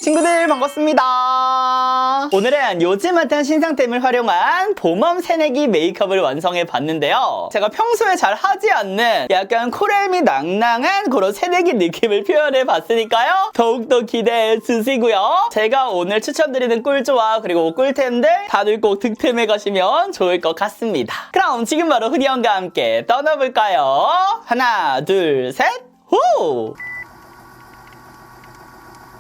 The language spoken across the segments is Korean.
친구들 반갑습니다. 오늘은 요즘 핫한 신상템을 활용한 봄웜 새내기 메이크업을 완성해 봤는데요. 제가 평소에 잘 하지 않는 약간 코랄미 낭낭한 그런 새내기 느낌을 표현해 봤으니까요. 더욱더 기대해 주시고요. 제가 오늘 추천드리는 꿀조합 그리고 꿀템들 다들 꼭 득템해 가시면 좋을 것 같습니다. 그럼 지금 바로 흔히언과 함께 떠나볼까요? 하나 둘 셋 후!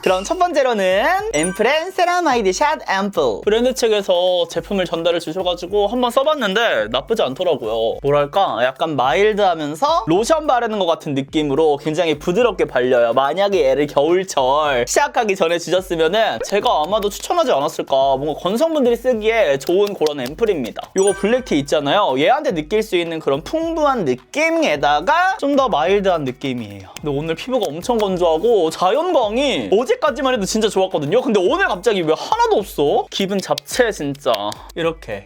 그럼 첫 번째로는 앰플앤 세라마이드 샷 앰플 브랜드 측에서 제품을 전달해 주셔가지고 한번 써봤는데 나쁘지 않더라고요. 뭐랄까 약간 마일드하면서 로션 바르는 것 같은 느낌으로 굉장히 부드럽게 발려요. 만약에 얘를 겨울철 시작하기 전에 주셨으면은 제가 아마도 추천하지 않았을까. 뭔가 건성분들이 쓰기에 좋은 그런 앰플입니다. 이거 블랙티 있잖아요. 얘한테 느낄 수 있는 그런 풍부한 느낌에다가 좀 더 마일드한 느낌이에요. 근데 오늘 피부가 엄청 건조하고 자연광이 어제까지만 해도 진짜 좋았거든요. 근데 오늘 갑자기 왜 하나도 없어? 기분 잡채 진짜. 이렇게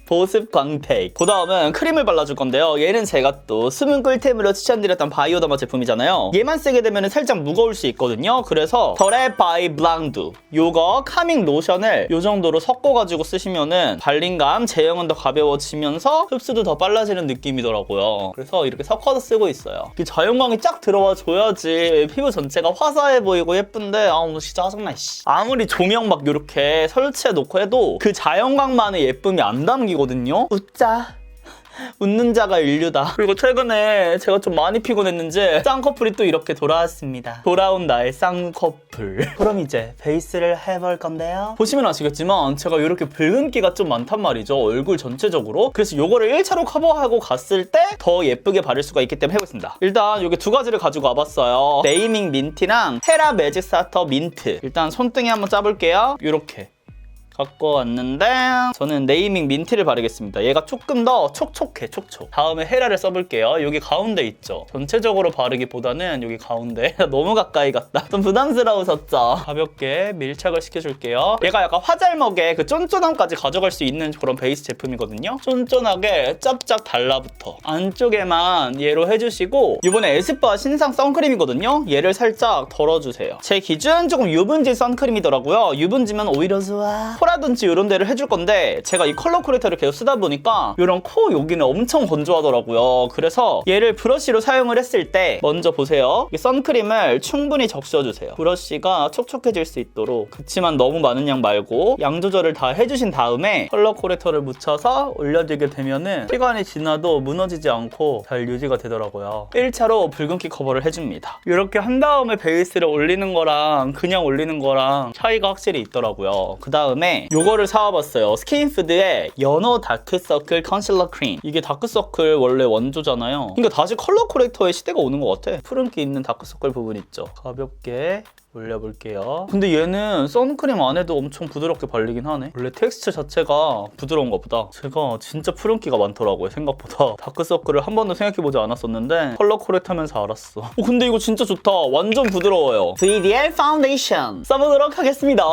보습 광택. 그 다음은 크림을 발라줄 건데요. 얘는 제가 또 숨은 꿀템으로 추천드렸던 바이오더마 제품이잖아요. 얘만 쓰게 되면 살짝 무거울 수 있거든요. 그래서 더레 바이 블랑두 요거 카밍 로션을 요 정도로 섞어가지고 쓰시면은 발림감 제형은 더 가벼워지면서 흡수도 더 빨라지는 느낌이더라고요. 그래서 이렇게 섞어서 쓰고 있어요. 자연광이 쫙 들어와 줘야지 피부 전체가 화사해 보이고 예쁜데 뭐 진짜 짜증나. 아무리 조명 막 이렇게 설치해 놓고 해도 그 자연광만의 예쁨이 안 담기고 거든요. 웃자. 웃는 자가 인류다. 그리고 최근에 제가 좀 많이 피곤했는지 쌍꺼풀이 또 이렇게 돌아왔습니다. 돌아온 나의 쌍꺼풀. 그럼 이제 베이스를 해볼 건데요. 보시면 아시겠지만 제가 이렇게 붉은기가 좀 많단 말이죠. 얼굴 전체적으로. 그래서 이거를 1차로 커버하고 갔을 때 더 예쁘게 바를 수가 있기 때문에 해보겠습니다. 일단 여기 두 가지를 가지고 와봤어요. 네이밍 민트랑 헤라 매직 스타터 민트. 일단 손등에 한번 짜볼게요. 이렇게 갖고 왔는데 저는 네이밍 민트를 바르겠습니다. 얘가 조금 더 촉촉해. 촉촉. 다음에 헤라를 써볼게요. 여기 가운데 있죠. 전체적으로 바르기보다는 여기 가운데 너무 가까이 갔다. 좀 부담스러우셨죠? 가볍게 밀착을 시켜줄게요. 얘가 약간 화잘먹의 그 쫀쫀함까지 가져갈 수 있는 그런 베이스 제품이거든요. 쫀쫀하게 짭짭 달라붙어. 안쪽에만 얘로 해주시고 이번에 에스쁘아 신상 선크림이거든요. 얘를 살짝 덜어주세요. 제 기준 조금 유분지 선크림이더라고요. 유분지면 오히려 좋아. 코라든지 이런 데를 해줄 건데 제가 이 컬러 코렉터를 계속 쓰다 보니까 이런 코 여기는 엄청 건조하더라고요. 그래서 얘를 브러쉬로 사용을 했을 때 먼저 보세요. 이 선크림을 충분히 적셔주세요. 브러쉬가 촉촉해질 수 있도록. 그치만 너무 많은 양 말고 양 조절을 다 해주신 다음에 컬러 코렉터를 묻혀서 올려주게 되면은 시간이 지나도 무너지지 않고 잘 유지가 되더라고요. 1차로 붉은기 커버를 해줍니다. 이렇게 한 다음에 베이스를 올리는 거랑 그냥 올리는 거랑 차이가 확실히 있더라고요. 그 다음에 요거를 사와봤어요. 스킨푸드의 연어 다크서클 컨실러 크림. 이게 다크서클 원래 원조잖아요. 그러니까 다시 컬러 코렉터의 시대가 오는 것 같아. 푸른기 있는 다크서클 부분 있죠. 가볍게 올려볼게요. 근데 얘는 선크림 안에도 엄청 부드럽게 발리긴 하네. 원래 텍스처 자체가 부드러운가 보다. 제가 진짜 푸른기가 많더라고요. 생각보다. 다크서클을 한 번도 생각해보지 않았었는데 컬러 코렉트 하면서 알았어. 근데 이거 진짜 좋다. 완전 부드러워요. VDL 파운데이션 써보도록 하겠습니다.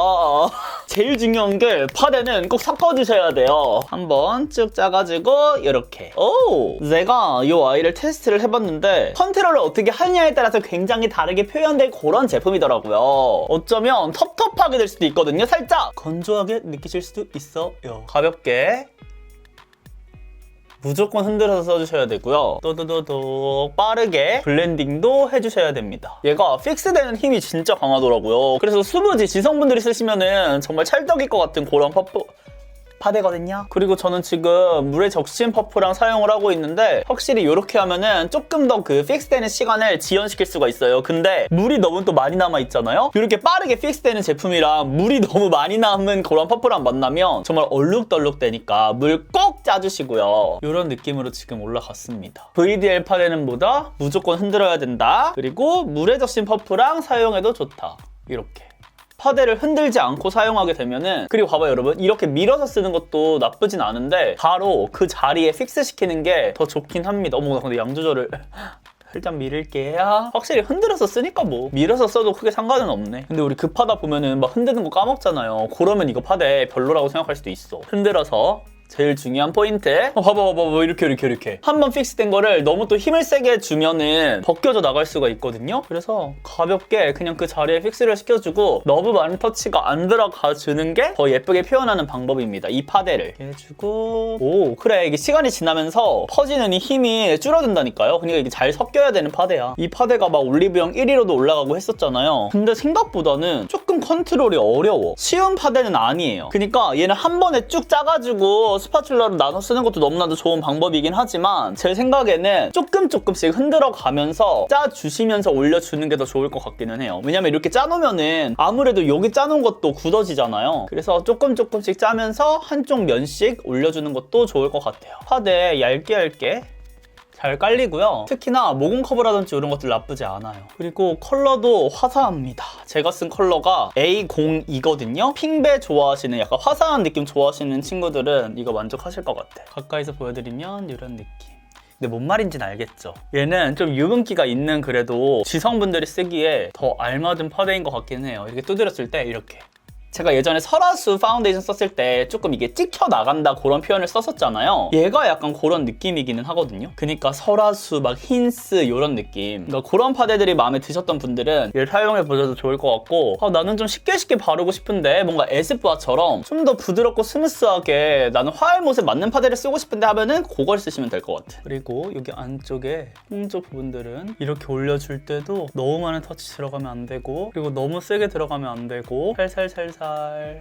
제일 중요한 게 파데는 꼭 섞어주셔야 돼요. 한번 쭉 짜가지고 이렇게. 제가 이 아이를 테스트를 해봤는데 컨트롤을 어떻게 하느냐에 따라서 굉장히 다르게 표현될 그런 제품이더라고요. 어쩌면 텁텁하게 될 수도 있거든요. 살짝 건조하게 느끼실 수도 있어요. 가볍게 무조건 흔들어서 써주셔야 되고요. 또도도도 빠르게 블렌딩도 해주셔야 됩니다. 얘가 픽스되는 힘이 진짜 강하더라고요. 그래서 수부지 지성분들이 쓰시면은 정말 찰떡일 것 같은 그런 파데거든요. 그리고 저는 지금 물에 적신 퍼프랑 사용을 하고 있는데 확실히 이렇게 하면은 조금 더 그 픽스되는 시간을 지연시킬 수가 있어요. 근데 물이 너무 또 많이 남아 있잖아요. 이렇게 빠르게 픽스되는 제품이랑 물이 너무 많이 남은 그런 퍼프랑 만나면 정말 얼룩덜룩 되니까 물 꼭 짜주시고요. 이런 느낌으로 지금 올라갔습니다. VDL 파데는보다 무조건 흔들어야 된다. 그리고 물에 적신 퍼프랑 사용해도 좋다. 이렇게 파데를 흔들지 않고 사용하게 되면은, 그리고 봐봐요 여러분, 이렇게 밀어서 쓰는 것도 나쁘진 않은데 바로 그 자리에 픽스시키는 게 더 좋긴 합니다. 어머, 나 근데 양 조절을 일단 밀을게요. 확실히 흔들어서 쓰니까 뭐 밀어서 써도 크게 상관은 없네. 근데 우리 급하다 보면은 막 흔드는 거 까먹잖아요. 그러면 이거 파데 별로라고 생각할 수도 있어. 흔들어서 제일 중요한 포인트. 봐봐. 이렇게. 한번 픽스된 거를 너무 또 힘을 세게 주면은 벗겨져 나갈 수가 있거든요. 그래서 가볍게 그냥 그 자리에 픽스를 시켜주고 너무 많은 터치가 안 들어가 주는 게 더 예쁘게 표현하는 방법입니다. 이 파데를 해주고, 오, 그래. 이게 시간이 지나면서 퍼지는 이 힘이 줄어든다니까요. 그러니까 이게 잘 섞여야 되는 파데야. 이 파데가 막 올리브영 1위로도 올라가고 했었잖아요. 근데 생각보다는 조금 컨트롤이 어려워. 쉬운 파데는 아니에요. 그러니까 얘는 한 번에 쭉 짜가지고 스파츌러로 나눠 쓰는 것도 너무나도 좋은 방법이긴 하지만 제 생각에는 조금씩 흔들어 가면서 짜주시면서 올려주는 게 더 좋을 것 같기는 해요. 왜냐면 이렇게 짜놓으면은 아무래도 여기 짜놓은 것도 굳어지잖아요. 그래서 조금씩 짜면서 한쪽 면씩 올려주는 것도 좋을 것 같아요. 파데 얇게 잘 깔리고요. 특히나 모공 커버라든지 이런 것들 나쁘지 않아요. 그리고 컬러도 화사합니다. 제가 쓴 컬러가 A02거든요. 핑베 좋아하시는 약간 화사한 느낌 좋아하시는 친구들은 이거 만족하실 것 같아요. 가까이서 보여드리면 이런 느낌. 근데 뭔 말인지는 알겠죠? 얘는 좀 유분기가 있는 그래도 지성분들이 쓰기에 더 알맞은 파데인 것 같긴 해요. 이렇게 두드렸을 때 이렇게. 제가 예전에 설화수 파운데이션 썼을 때 조금 이게 찍혀 나간다 그런 표현을 썼었잖아요. 얘가 약간 그런 느낌이기는 하거든요. 그러니까 설화수, 막 힌스 이런 느낌. 그러니까 그런 파데들이 마음에 드셨던 분들은 얘를 사용해보셔도 좋을 것 같고, 나는 좀 쉽게 바르고 싶은데 뭔가 에스쁘아처럼 좀 더 부드럽고 스무스하게 나는 화알못에 맞는 파데를 쓰고 싶은데 하면은 그걸 쓰시면 될 것 같아. 그리고 여기 안쪽에 홍조 부분들은 이렇게 올려줄 때도 너무 많은 터치 들어가면 안 되고, 그리고 너무 세게 들어가면 안 되고, 살살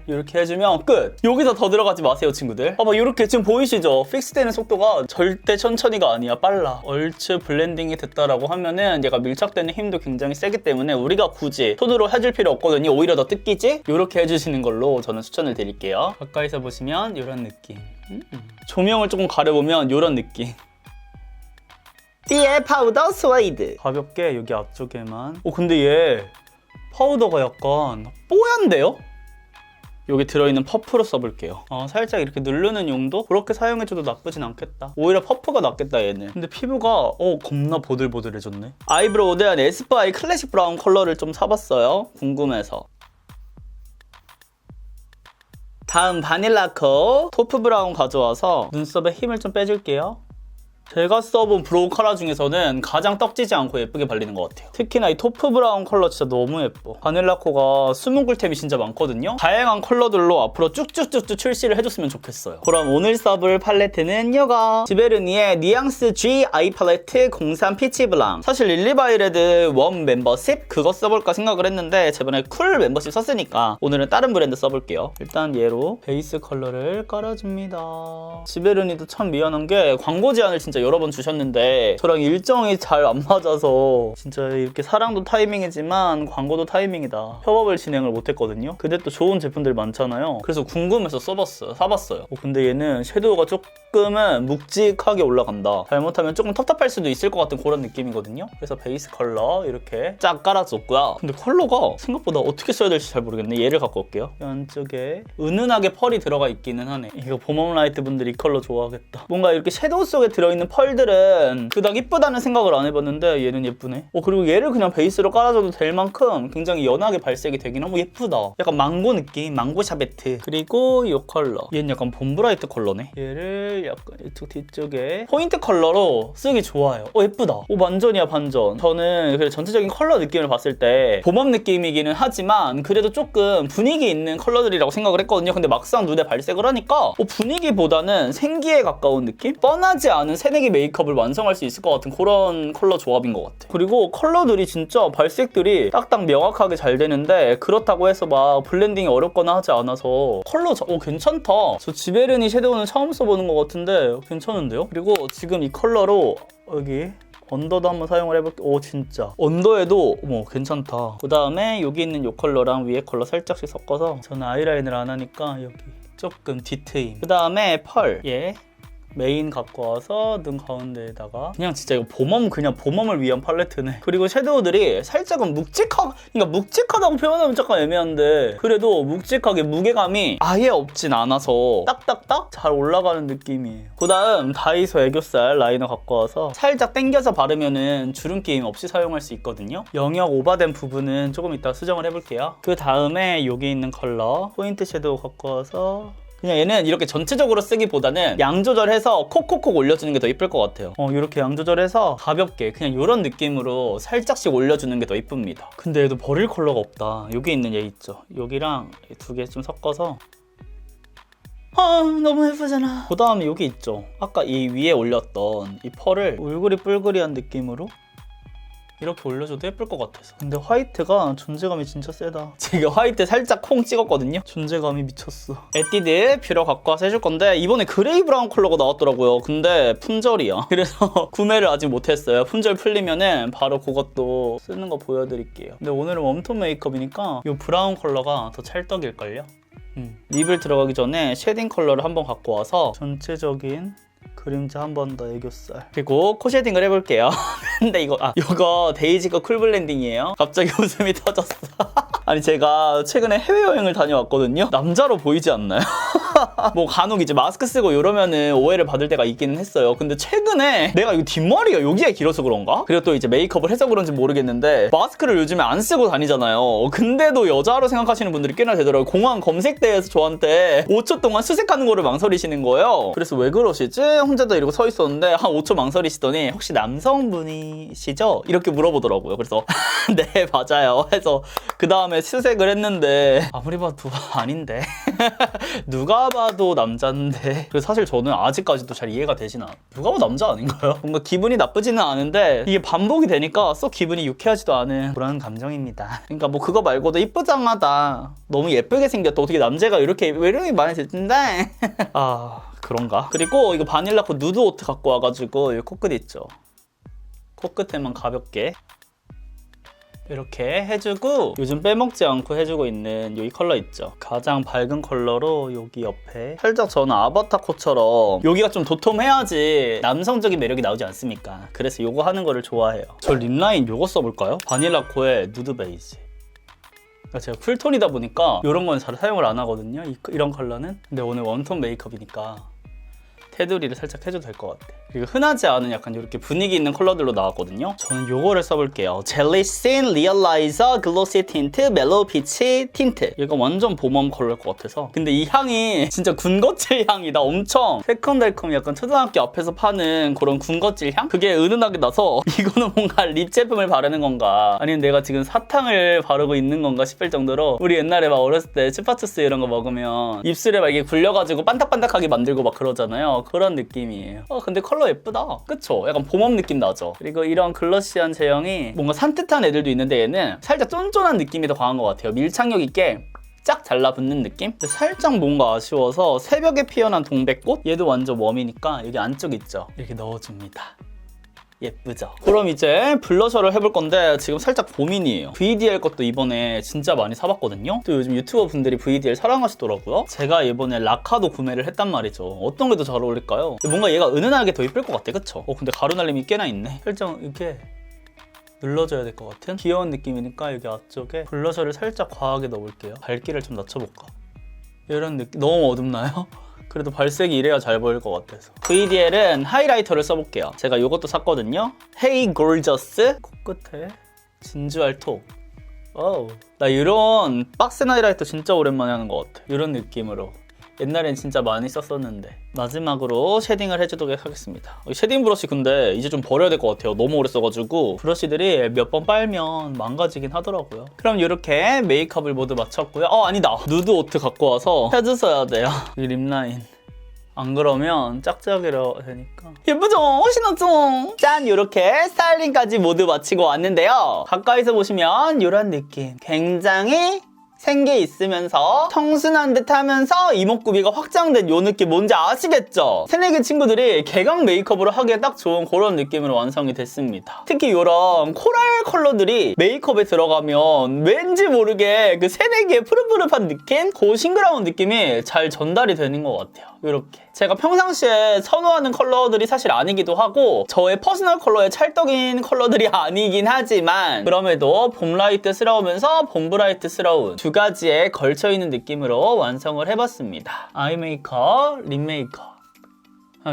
이렇게 해주면 끝! 여기서 더 들어가지 마세요, 친구들. 봐봐, 이렇게 지금 보이시죠? 픽스되는 속도가 절대 천천히가 아니야, 빨라. 얼추 블렌딩이 됐다라고 하면은 얘가 밀착되는 힘도 굉장히 세기 때문에 우리가 굳이 손으로 해줄 필요 없거든요. 오히려 더 뜯기지? 이렇게 해주시는 걸로 저는 추천을 드릴게요. 가까이서 보시면 이런 느낌. 조명을 조금 가려보면 이런 느낌. 띠에 파우더 스웨이드. 가볍게 여기 앞쪽에만. 근데 얘 파우더가 약간 뽀얀데요? 여기 들어있는 퍼프로 써볼게요. 살짝 이렇게 누르는 용도? 그렇게 사용해줘도 나쁘진 않겠다. 오히려 퍼프가 낫겠다, 얘는. 근데 피부가 겁나 보들보들해졌네. 아이브로우는 에스쁘아의 클래식 브라운 컬러를 좀 사봤어요. 궁금해서. 다음 바닐라코 토프 브라운 가져와서 눈썹에 힘을 좀 빼줄게요. 제가 써본 브로우 컬러 중에서는 가장 떡지지 않고 예쁘게 발리는 것 같아요. 특히나 이 토프 브라운 컬러 진짜 너무 예뻐. 바닐라코가 숨은 꿀템이 진짜 많거든요. 다양한 컬러들로 앞으로 쭉쭉쭉쭉 출시를 해줬으면 좋겠어요. 그럼 오늘 써볼 팔레트는 이거! 지베르니의 뉘앙스 G 아이 팔레트 03 피치 블랑. 사실 릴리바이레드 원 멤버십 그거 써볼까 생각을 했는데 저번에 쿨 멤버십 썼으니까 오늘은 다른 브랜드 써볼게요. 일단 얘로 베이스 컬러를 깔아줍니다. 지베르니도 참 미안한 게 광고 제안을 진짜 여러 번 주셨는데 저랑 일정이 잘 안 맞아서 진짜 이렇게 사랑도 타이밍이지만 광고도 타이밍이다. 협업을 진행을 못했거든요. 근데 또 좋은 제품들 많잖아요. 그래서 궁금해서 사봤어요. 근데 얘는 섀도우가 조금은 묵직하게 올라간다. 잘못하면 조금 텁텁할 수도 있을 것 같은 그런 느낌이거든요. 그래서 베이스 컬러 이렇게 쫙 깔아줬고요. 근데 컬러가 생각보다 어떻게 써야 될지 잘 모르겠네. 얘를 갖고 올게요. 안쪽에 은은하게 펄이 들어가 있기는 하네. 이거 봄업라이트 분들이 이 컬러 좋아하겠다. 뭔가 이렇게 섀도우 속에 들어있는 펄들은 그닥 이쁘다는 생각을 안 해봤는데 얘는 예쁘네. 그리고 얘를 그냥 베이스로 깔아줘도 될 만큼 굉장히 연하게 발색이 되긴 하고 예쁘다. 약간 망고 느낌, 망고 샤베트. 그리고 이 컬러, 얘는 약간 봄브라이트 컬러네. 얘를 약간 이쪽 뒤쪽에 포인트 컬러로 쓰기 좋아요. 예쁘다. 반전이야, 반전. 저는 그래 전체적인 컬러 느낌을 봤을 때 봄업 느낌이기는 하지만 그래도 조금 분위기 있는 컬러들이라고 생각을 했거든요. 근데 막상 눈에 발색을 하니까 분위기보다는 생기에 가까운 느낌? 뻔하지 않은 새내기 메이크업을 완성할 수 있을 것 같은 그런 컬러 조합인 것 같아. 그리고 컬러들이 진짜 발색들이 딱딱 명확하게 잘 되는데 그렇다고 해서 막 블렌딩이 어렵거나 하지 않아서 컬러 괜찮다. 저 지베르니 섀도우는 처음 써보는 것 같은데 괜찮은데요? 그리고 지금 이 컬러로 여기 언더도 한번 사용을 해볼게요. 진짜 언더에도 괜찮다. 그 다음에 여기 있는 이 컬러랑 위에 컬러 살짝씩 섞어서 저는 아이라인을 안 하니까 여기 조금 뒤트임. 그 다음에 펄 메인 갖고 와서 눈 가운데에다가 그냥 진짜 이거 봄웜을 위한 팔레트네. 그리고 섀도우들이 살짝은 묵직하다고 표현하면 잠깐 애매한데 그래도 묵직하게 무게감이 아예 없진 않아서 딱딱딱 잘 올라가는 느낌이에요. 그 다음 다이소 애교살 라이너 갖고 와서 살짝 당겨서 바르면은 주름김 없이 사용할 수 있거든요. 영역 오버된 부분은 조금 이따 수정을 해볼게요. 그 다음에 여기 있는 컬러 포인트 섀도우 갖고 와서 그냥 얘는 이렇게 전체적으로 쓰기보다는 양 조절해서 콕콕콕 올려주는 게 더 이쁠 것 같아요. 이렇게 양 조절해서 가볍게 그냥 이런 느낌으로 살짝씩 올려주는 게 더 이쁩니다. 근데 얘도 버릴 컬러가 없다. 여기 있는 얘 있죠. 여기랑 두 개 좀 섞어서 너무 예쁘잖아. 그 다음에 여기 있죠. 아까 이 위에 올렸던 이 펄을 울그리 뿔그리한 느낌으로 이렇게 올려줘도 예쁠 것 같아서. 근데 화이트가 존재감이 진짜 세다. 제가 화이트 살짝 콩 찍었거든요. 존재감이 미쳤어. 에뛰드 뷰러 갖고 와서 해줄 건데 이번에 그레이 브라운 컬러가 나왔더라고요. 근데 품절이야. 그래서 구매를 아직 못했어요. 품절 풀리면은 바로 그것도 쓰는 거 보여드릴게요. 근데 오늘은 웜톤 메이크업이니까 이 브라운 컬러가 더 찰떡일걸요? 립을 들어가기 전에 쉐딩 컬러를 한번 갖고 와서 전체적인 그림자 한 번 더 애교살. 그리고 코 쉐딩을 해볼게요. 근데 이거 데이지 거 쿨 블렌딩이에요. 갑자기 웃음이 터졌어. 아니 제가 최근에 해외여행을 다녀왔거든요. 남자로 보이지 않나요? 뭐 간혹 이제 마스크 쓰고 이러면은 오해를 받을 때가 있기는 했어요. 근데 최근에 내가 이거 뒷머리가 여기가 길어서 그런가? 그리고 또 이제 메이크업을 해서 그런지 모르겠는데 마스크를 요즘에 안 쓰고 다니잖아요. 근데도 여자로 생각하시는 분들이 꽤나 되더라고요. 공항 검색대에서 저한테 5초 동안 수색하는 거를 망설이시는 거예요. 그래서 왜 그러시지? 혼자도 이러고 서 있었는데 한 5초 망설이시더니 혹시 남성분이시죠? 이렇게 물어보더라고요. 그래서 네 맞아요 해서 그 다음에 수색을 했는데 아무리 봐도 아닌데 누가 봐도 남자인데. 그래서 사실 저는 아직까지도 잘 이해가 되진 않아요. 누가 봐도 남자 아닌가요? 뭔가 기분이 나쁘지는 않은데 이게 반복이 되니까 썩 기분이 유쾌하지도 않은 그런 감정입니다. 그러니까 뭐 그거 말고도 이쁘장하다, 너무 예쁘게 생겼다, 어떻게 남자가 이렇게 매력이 많이 됐는데 그런가? 그리고 이거 바닐라 코 누드 오트 갖고 와가지고 이 코끝 있죠? 코끝에만 가볍게 이렇게 해주고, 요즘 빼먹지 않고 해주고 있는 이 컬러 있죠? 가장 밝은 컬러로 여기 옆에 살짝 저는 아바타 코처럼 여기가 좀 도톰해야지 남성적인 매력이 나오지 않습니까? 그래서 이거 하는 거를 좋아해요. 저 립라인 이거 써볼까요? 바닐라 코에 누드 베이지. 제가 쿨톤이다 보니까 이런 건 잘 사용을 안 하거든요, 이런 컬러는. 근데 오늘 웜톤 메이크업이니까 테두리를 살짝 해줘도 될 것 같아. 그리고 흔하지 않은 약간 이렇게 분위기 있는 컬러들로 나왔거든요. 저는 요거를 써볼게요. 젤리신 리얼라이저 글로시 틴트 멜로우 피치 틴트. 얘가 완전 봄웜 컬러일 것 같아서. 근데 이 향이 진짜 군것질 향이다. 엄청 새콤달콤, 약간 초등학교 앞에서 파는 그런 군것질 향? 그게 은은하게 나서 이거는 뭔가 립 제품을 바르는 건가, 아니면 내가 지금 사탕을 바르고 있는 건가 싶을 정도로, 우리 옛날에 막 어렸을 때 츄파추스 이런 거 먹으면 입술에 막 이게 굴려가지고 반딱반딱하게 만들고 막 그러잖아요. 그런 느낌이에요. 근데 컬러 예쁘다. 그쵸? 약간 봄웜 느낌 나죠? 그리고 이런 글러시한 제형이 뭔가 산뜻한 애들도 있는데 얘는 살짝 쫀쫀한 느낌이 더 강한 것 같아요. 밀착력 있게 쫙 달라붙는 느낌? 근데 살짝 뭔가 아쉬워서 새벽에 피어난 동백꽃? 얘도 완전 웜이니까 여기 안쪽 있죠? 이렇게 넣어줍니다. 예쁘죠? 그럼 이제 블러셔를 해볼 건데 지금 살짝 고민이에요. VDL 것도 이번에 진짜 많이 사봤거든요. 또 요즘 유튜버 분들이 VDL 사랑하시더라고요. 제가 이번에 라카도 구매를 했단 말이죠. 어떤 게 더 잘 어울릴까요? 뭔가 얘가 은은하게 더 이쁠 것 같아, 그쵸? 근데 가루날림이 꽤나 있네. 살짝 이렇게 눌러줘야 될 것 같은 귀여운 느낌이니까 여기 앞쪽에 블러셔를 살짝 과하게 넣어볼게요. 밝기를 좀 낮춰볼까? 이런 느낌. 너무 어둡나요? 그래도 발색이 이래야 잘 보일 것 같아서. VDL은 하이라이터를 써볼게요. 제가 이것도 샀거든요. Hey Gorgeous 코끝에 진주알 톡. 나 이런 빡센 하이라이터 진짜 오랜만에 하는 것 같아. 이런 느낌으로. 옛날엔 진짜 많이 썼었는데. 마지막으로 쉐딩을 해주도록 하겠습니다. 쉐딩 브러쉬 근데 이제 좀 버려야 될 것 같아요. 너무 오래 써가지고 브러쉬들이 몇 번 빨면 망가지긴 하더라고요. 그럼 이렇게 메이크업을 모두 마쳤고요. 아니다, 누드 오트 갖고 와서 해주셔야 돼요. 이 립라인. 안 그러면 짝짝이라 되니까. 예쁘죠? 신었죠? 짠! 이렇게 스타일링까지 모두 마치고 왔는데요. 가까이서 보시면 이런 느낌. 굉장히 생기 있으면서 청순한 듯 하면서 이목구비가 확장된 요 느낌 뭔지 아시겠죠? 새내기 친구들이 개강 메이크업으로 하기에 딱 좋은 그런 느낌으로 완성이 됐습니다. 특히 이런 코랄 컬러들이 메이크업에 들어가면 왠지 모르게 그 새내기의 푸릇푸릇한 느낌? 그 싱그러운 느낌이 잘 전달이 되는 것 같아요. 이렇게. 제가 평상시에 선호하는 컬러들이 사실 아니기도 하고 저의 퍼스널 컬러의 찰떡인 컬러들이 아니긴 하지만 그럼에도 봄라이트스러우면서 봄브라이트스러운 두 가지에 걸쳐있는 느낌으로 완성을 해봤습니다. 아이 메이크업, 립 메이크업.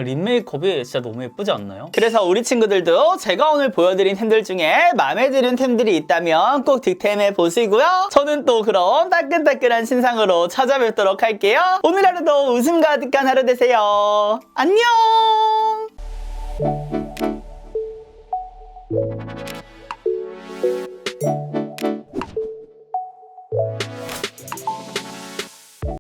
립 메이크업이 진짜 너무 예쁘지 않나요? 그래서 우리 친구들도 제가 오늘 보여드린 템들 중에 마음에 드는 템들이 있다면 꼭 득템해 보시고요. 저는 또 그럼 따끈따끈한 신상으로 찾아뵙도록 할게요. 오늘 하루도 웃음 가득한 하루 되세요. 안녕!